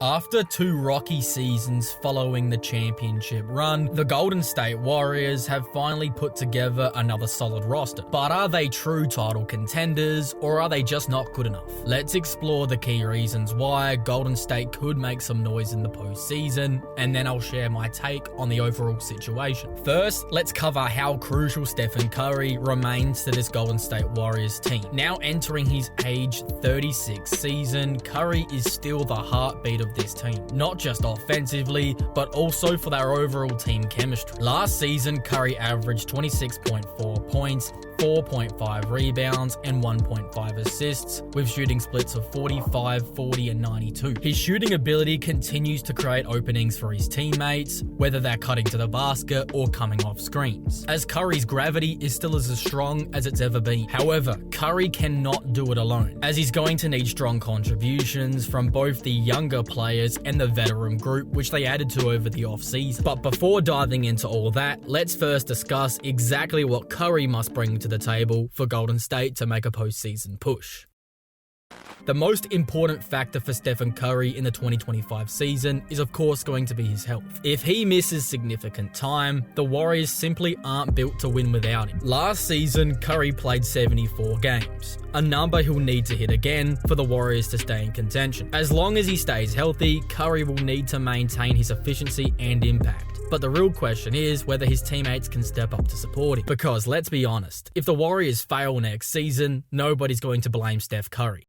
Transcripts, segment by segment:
After 2 rocky seasons following the championship run, the Golden State Warriors have finally put together another solid roster. But are they true title contenders, or are they just not good enough? Let's explore the key reasons why Golden State could make some noise in the postseason, and then I'll share my take on the overall situation. First, let's cover how crucial Stephen Curry remains to this Golden State Warriors team. Now entering his age 36 season, Curry is still the heartbeat of this team, not just offensively, but also for their overall team chemistry. Last season, Curry averaged 26.4 points, 4.5 rebounds, and 1.5 assists, with shooting splits of 45, 40, and 92. His shooting ability continues to create openings for his teammates, whether they're cutting to the basket or coming off screens, as Curry's gravity is still as strong as it's ever been. However, Curry cannot do it alone, as he's going to need strong contributions from both the younger players and the veteran group, which they added to over the offseason. But before diving into all that, let's first discuss exactly what Curry must bring to the table for Golden State to make a postseason push. The most important factor for Stephen Curry in the 2025 season is of course going to be his health. If he misses significant time, the Warriors simply aren't built to win without him. Last season, Curry played 74 games, a number he'll need to hit again for the Warriors to stay in contention. As long as he stays healthy, Curry will need to maintain his efficiency and impact. But the real question is whether his teammates can step up to support him. Because let's be honest, if the Warriors fail next season, nobody's going to blame Steph Curry.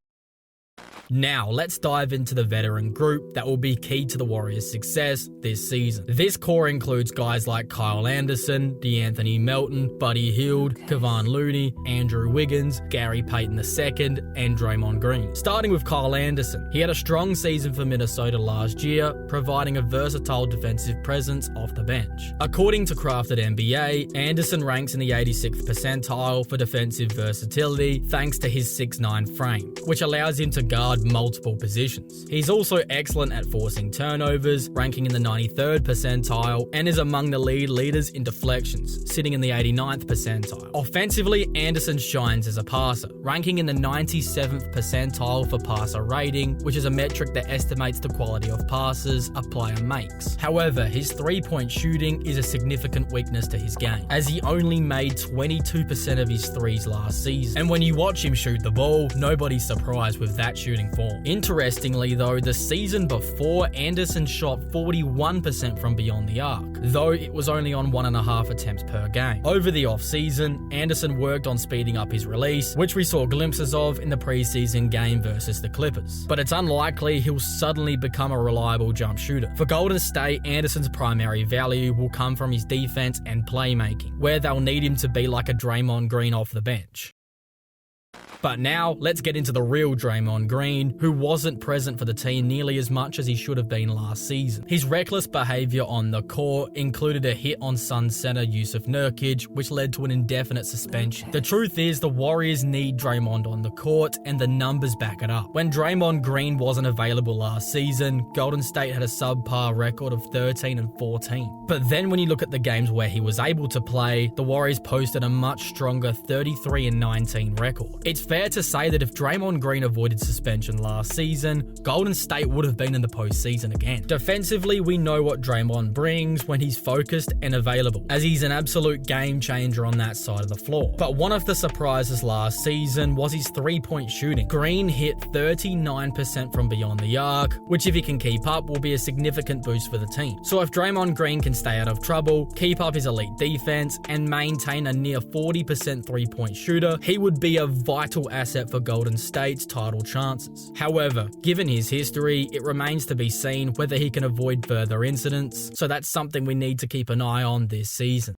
Now, let's dive into the veteran group that will be key to the Warriors' success this season. This core includes guys like Kyle Anderson, D'Anthony Melton, Buddy Hield, Kevon Looney, Andrew Wiggins, Gary Payton II, and Draymond Green. Starting with Kyle Anderson, he had a strong season for Minnesota last year, providing a versatile defensive presence off the bench. According to Crafted NBA, Anderson ranks in the 86th percentile for defensive versatility thanks to his 6'9" frame, which allows him to guard multiple positions. He's also excellent at forcing turnovers, ranking in the 93rd percentile, and is among the leaders in deflections, sitting in the 89th percentile. Offensively, Anderson shines as a passer, ranking in the 97th percentile for passer rating, which is a metric that estimates the quality of passes a player makes. However, his three-point shooting is a significant weakness to his game, as he only made 22% of his threes last season. And when you watch him shoot the ball, nobody's surprised with that shooting form. Interestingly though, the season before, Anderson shot 41% from beyond the arc, though it was only on 1.5 attempts per game. Over the offseason, Anderson worked on speeding up his release, which we saw glimpses of in the preseason game versus the Clippers. But it's unlikely he'll suddenly become a reliable jump shooter. For Golden State, Anderson's primary value will come from his defense and playmaking, where they'll need him to be like a Draymond Green off the bench. But now, let's get into the real Draymond Green, who wasn't present for the team nearly as much as he should have been last season. His reckless behavior on the court included a hit on Suns center Yusuf Nurkic, which led to an indefinite suspension. The truth is, the Warriors need Draymond on the court, and the numbers back it up. When Draymond Green wasn't available last season, Golden State had a subpar record of 13-14. But then when you look at the games where he was able to play, the Warriors posted a much stronger 33-19 record. It's fair to say that if Draymond Green avoided suspension last season, Golden State would have been in the postseason again. Defensively, we know what Draymond brings when he's focused and available, as he's an absolute game changer on that side of the floor. But one of the surprises last season was his three-point shooting. Green hit 39% from beyond the arc, which if he can keep up will be a significant boost for the team. So if Draymond Green can stay out of trouble, keep up his elite defense, and maintain a near 40% three-point shooter, he would be a vital asset for Golden State's title chances. However, given his history, it remains to be seen whether he can avoid further incidents, so that's something we need to keep an eye on this season.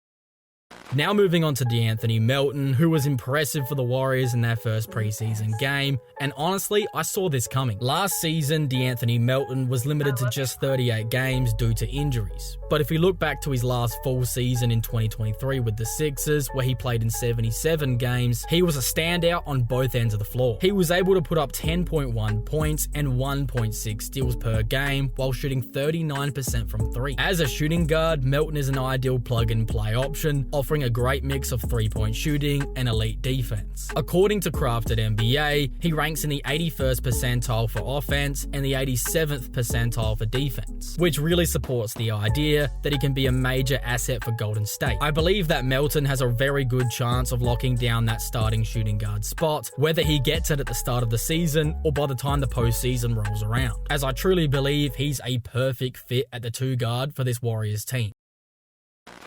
Now moving on to D'Anthony Melton, who was impressive for the Warriors in their first preseason game, and honestly, I saw this coming. Last season, D'Anthony Melton was limited to just 38 games due to injuries. But if we look back to his last full season in 2023 with the Sixers, where he played in 77 games, he was a standout on both ends of the floor. He was able to put up 10.1 points and 1.6 steals per game while shooting 39% from three. As a shooting guard, Melton is an ideal plug-and-play option, offering offering a great mix of three-point shooting and elite defense. According to Crafted NBA, he ranks in the 81st percentile for offense and the 87th percentile for defense, which really supports the idea that he can be a major asset for Golden State. I believe that Melton has a very good chance of locking down that starting shooting guard spot, whether he gets it at the start of the season or by the time the postseason rolls around, as I truly believe he's a perfect fit at the two guard for this Warriors team.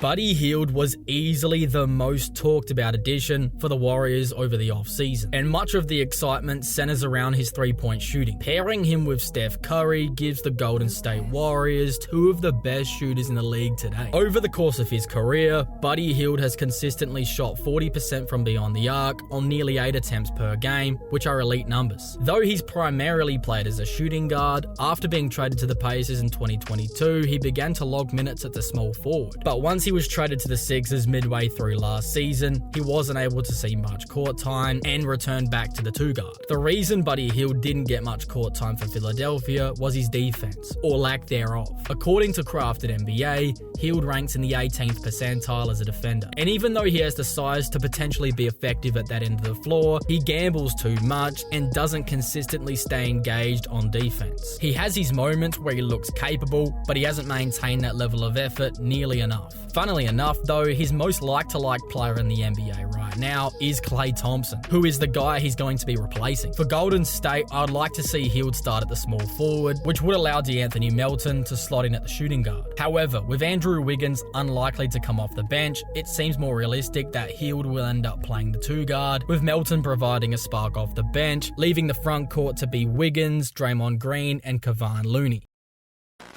Buddy Hield was easily the most talked about addition for the Warriors over the offseason, and much of the excitement centers around his three-point shooting. Pairing him with Steph Curry gives the Golden State Warriors two of the best shooters in the league today. Over the course of his career, Buddy Hield has consistently shot 40% from beyond the arc on nearly 8 attempts per game, which are elite numbers. Though he's primarily played as a shooting guard, after being traded to the Pacers in 2022, he began to log minutes at the small forward. But once he was traded to the Sixers midway through last season, he wasn't able to see much court time and returned back to the two guard. The reason Buddy Hield didn't get much court time for Philadelphia was his defense, or lack thereof. According to Crafted NBA, Hield ranks in the 18th percentile as a defender. And even though he has the size to potentially be effective at that end of the floor, he gambles too much and doesn't consistently stay engaged on defense. He has his moments where he looks capable, but he hasn't maintained that level of effort nearly enough. Funnily enough, though, his most like-to-like player in the NBA right now is Klay Thompson, who is the guy he's going to be replacing. For Golden State, I'd like to see Hield start at the small forward, which would allow DeAnthony Melton to slot in at the shooting guard. However, with Andrew Wiggins unlikely to come off the bench, it seems more realistic that Hield will end up playing the two guard, with Melton providing a spark off the bench, leaving the front court to be Wiggins, Draymond Green, and Kevon Looney.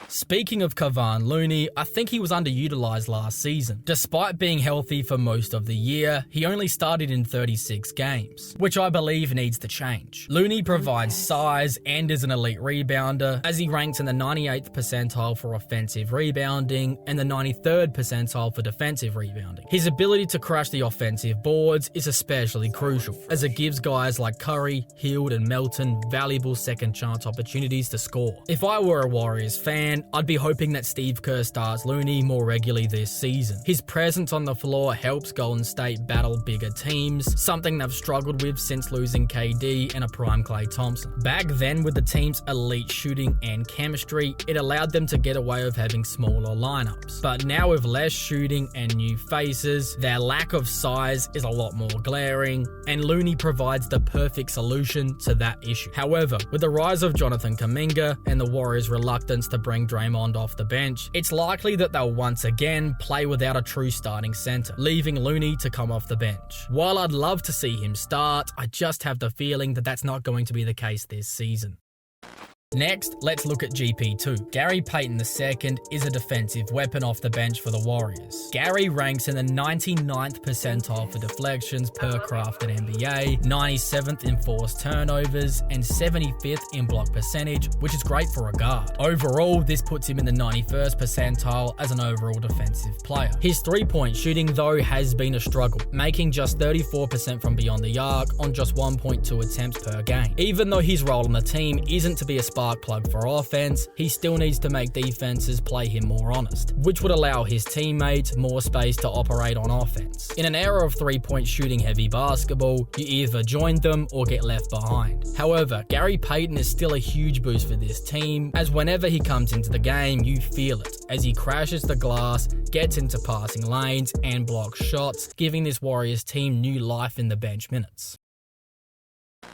Speaking of Kevon Looney, I think he was underutilized last season. Despite being healthy for most of the year, he only started in 36 games, which I believe needs to change. Looney provides size and is an elite rebounder, as he ranks in the 98th percentile for offensive rebounding and the 93rd percentile for defensive rebounding. His ability to crash the offensive boards is especially crucial, as it gives guys like Curry, Hield, and Melton valuable second chance opportunities to score. If I were a Warriors fan, I'd be hoping that Steve Kerr starts Looney more regularly this season. His presence on the floor helps Golden State battle bigger teams, something they've struggled with since losing KD and a prime Klay Thompson. Back then, with the team's elite shooting and chemistry, it allowed them to get away with having smaller lineups. But now with less shooting and new faces, their lack of size is a lot more glaring, and Looney provides the perfect solution to that issue. However, with the rise of Jonathan Kuminga and the Warriors' reluctance to bring Draymond off the bench, it's likely that they'll once again play without a true starting center, leaving Looney to come off the bench. While I'd love to see him start, I just have the feeling that that's not going to be the case this season. Next, let's look at GP2. Gary Payton II is a defensive weapon off the bench for the Warriors. Gary ranks in the 99th percentile for deflections per Crafted NBA, 97th in forced turnovers, and 75th in block percentage, which is great for a guard. Overall, this puts him in the 91st percentile as an overall defensive player. His three-point shooting, though, has been a struggle, making just 34% from beyond the arc on just 1.2 attempts per game. Even though his role on the team isn't to be a spark plug for offense, he still needs to make defenses play him more honest, which would allow his teammates more space to operate on offense. In an era of three-point shooting heavy basketball, you either join them or get left behind. However, Gary Payton is still a huge boost for this team, as whenever he comes into the game, you feel it, as he crashes the glass, gets into passing lanes, and blocks shots, giving this Warriors team new life in the bench minutes.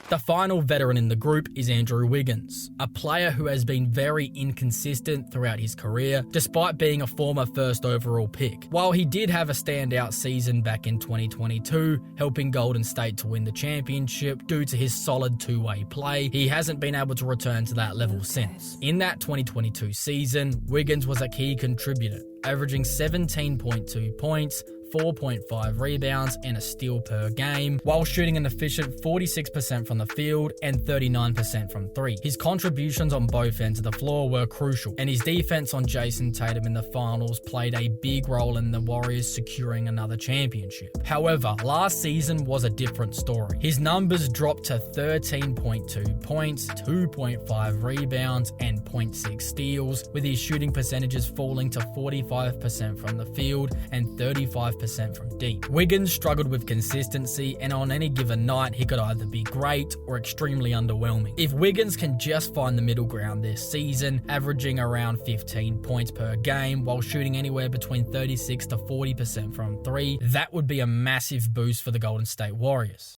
The final veteran in the group is Andrew Wiggins, a player who has been very inconsistent throughout his career, despite being a former first overall pick. While he did have a standout season back in 2022, helping Golden State to win the championship due to his solid two-way play, he hasn't been able to return to that level since. In that 2022 season, Wiggins was a key contributor, averaging 17.2 points, 4.5 rebounds, and a steal per game, while shooting an efficient 46% from the field and 39% from three. His contributions on both ends of the floor were crucial, and his defense on Jason Tatum in the finals played a big role in the Warriors securing another championship. However, last season was a different story. His numbers dropped to 13.2 points, 2.5 rebounds, and 0.6 steals, with his shooting percentages falling to 45% from the field and 35% 38% from deep. Wiggins struggled with consistency, and on any given night, he could either be great or extremely underwhelming. If Wiggins can just find the middle ground this season, averaging around 15 points per game while shooting anywhere between 36 to 40% from three, that would be a massive boost for the Golden State Warriors.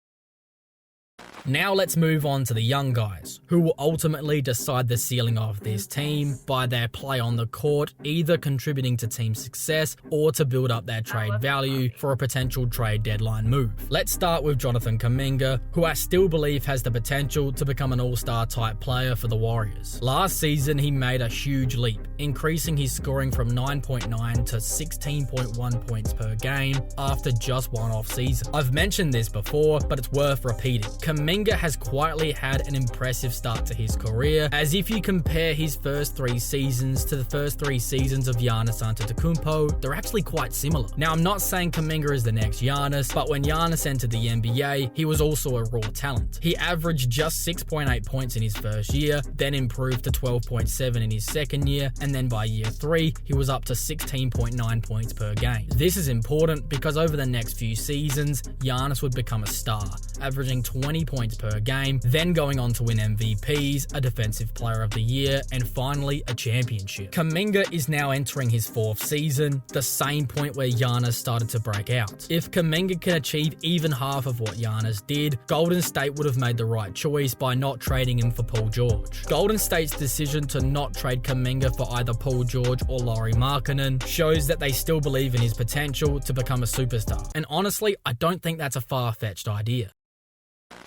Now let's move on to the young guys, who will ultimately decide the ceiling of this team by their play on the court, either contributing to team success or to build up their trade value for a potential trade deadline move. Let's start with Jonathan Kuminga, who I still believe has the potential to become an all-star type player for the Warriors. Last season, he made a huge leap, increasing his scoring from 9.9 to 16.1 points per game after just one off season. I've mentioned this before, but it's worth repeating. Kuminga has quietly had an impressive start to his career, as if you compare his first 3 seasons to the first 3 seasons of Giannis Antetokounmpo, they're actually quite similar. Now, I'm not saying Kuminga is the next Giannis, but when Giannis entered the NBA, he was also a raw talent. He averaged just 6.8 points in his first year, then improved to 12.7 in his second year, and then by year 3, he was up to 16.9 points per game. This is important because over the next few seasons, Giannis would become a star, averaging 20 points per game, then going on to win MVPs, a Defensive Player of the Year, and finally a championship. Kuminga is now entering his 4th season, the same point where Giannis started to break out. If Kuminga can achieve even half of what Giannis did, Golden State would have made the right choice by not trading him for Paul George. Golden State's decision to not trade Kuminga for either Paul George or Lauri Markkanen shows that they still believe in his potential to become a superstar. And honestly, I don't think that's a far-fetched idea.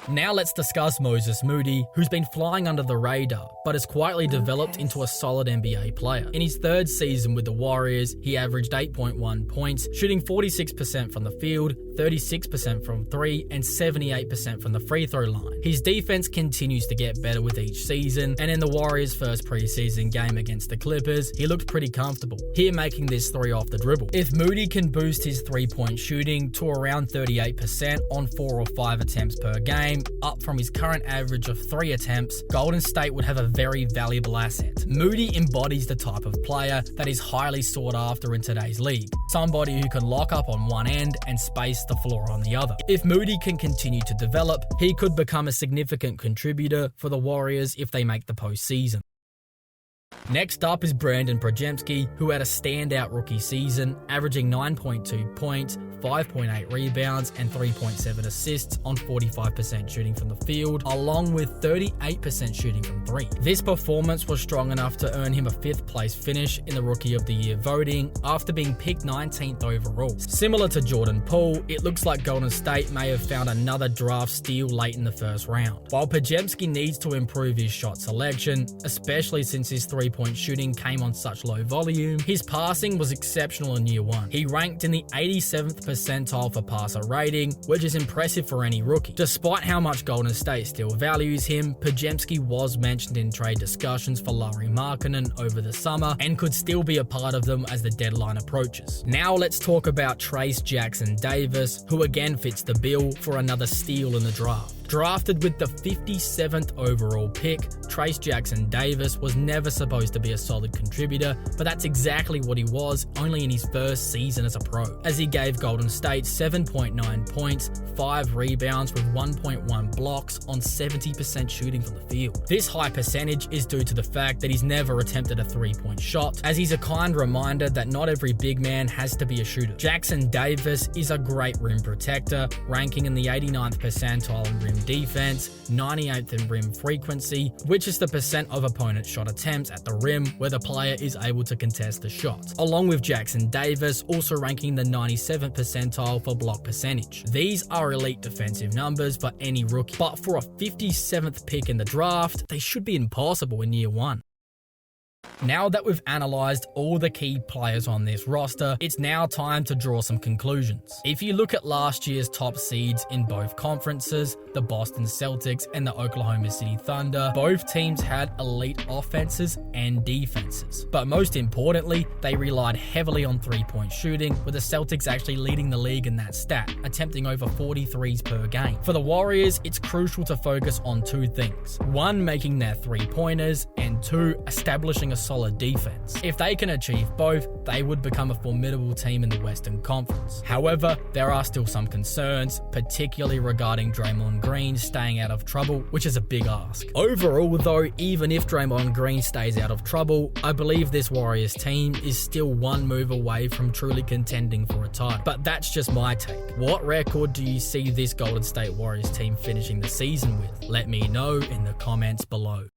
Now let's discuss Moses Moody, who's been flying under the radar, but has quietly developed into a solid NBA player. In his 3rd season with the Warriors, he averaged 8.1 points, shooting 46% from the field, 36% from 3, and 78% from the free throw line. His defense continues to get better with each season, and in the Warriors' first preseason game against the Clippers, he looked pretty comfortable, here making this 3 off the dribble. If Moody can boost his 3-point shooting to around 38% on 4 or 5 attempts per game, up from his current average of 3 attempts, Golden State would have a very valuable asset. Moody embodies the type of player that is highly sought after in today's league, somebody who can lock up on one end and space the floor on the other. If Moody can continue to develop, he could become a significant contributor for the Warriors if they make the postseason. Next up is Brandon Podziemski, who had a standout rookie season, averaging 9.2 points, 5.8 rebounds, and 3.7 assists on 45% shooting from the field, along with 38% shooting from 3. This performance was strong enough to earn him a 5th place finish in the Rookie of the Year voting after being picked 19th overall. Similar to Jordan Poole, it looks like Golden State may have found another draft steal late in the 1st round. While Podziemski needs to improve his shot selection, especially since his 3-point shooting came on such low volume, his passing was exceptional in year 1. He ranked in the 87th percentile for passer rating, which is impressive for any rookie. Despite how much Golden State still values him, Podziemski was mentioned in trade discussions for Lauri Markkanen over the summer and could still be a part of them as the deadline approaches. Now let's talk about Trayce Jackson-Davis, who again fits the bill for another steal in the draft. Drafted with the 57th overall pick, Trayce Jackson-Davis was never supposed to be a solid contributor, but that's exactly what he was, only in his 1st season as a pro, as he gave Golden State 7.9 points, 5 rebounds with 1.1 blocks on 70% shooting from the field. This high percentage is due to the fact that he's never attempted a 3-point shot, as he's a kind reminder that not every big man has to be a shooter. Jackson-Davis is a great rim protector, ranking in the 89th percentile in rim defense, 98th in rim frequency, which is the percent of opponent shot attempts at the rim where the player is able to contest the shot, along with Jackson-Davis also ranking the 97th percentile for block percentage. These are elite defensive numbers for any rookie, but for a 57th pick in the draft, they should be impossible in year 1. Now that we've analysed all the key players on this roster, it's now time to draw some conclusions. If you look at last year's top seeds in both conferences, the Boston Celtics and the Oklahoma City Thunder, both teams had elite offenses and defenses. But most importantly, they relied heavily on 3-point shooting, with the Celtics actually leading the league in that stat, attempting over 40 threes per game. For the Warriors, it's crucial to focus on 2 things. 1, making their 3-pointers, and 2, establishing a solid defense. If they can achieve both, they would become a formidable team in the Western Conference. However, there are still some concerns, particularly regarding Draymond Green staying out of trouble, which is a big ask. Overall though, even if Draymond Green stays out of trouble, I believe this Warriors team is still one move away from truly contending for a title. But that's just my take. What record do you see this Golden State Warriors team finishing the season with? Let me know in the comments below.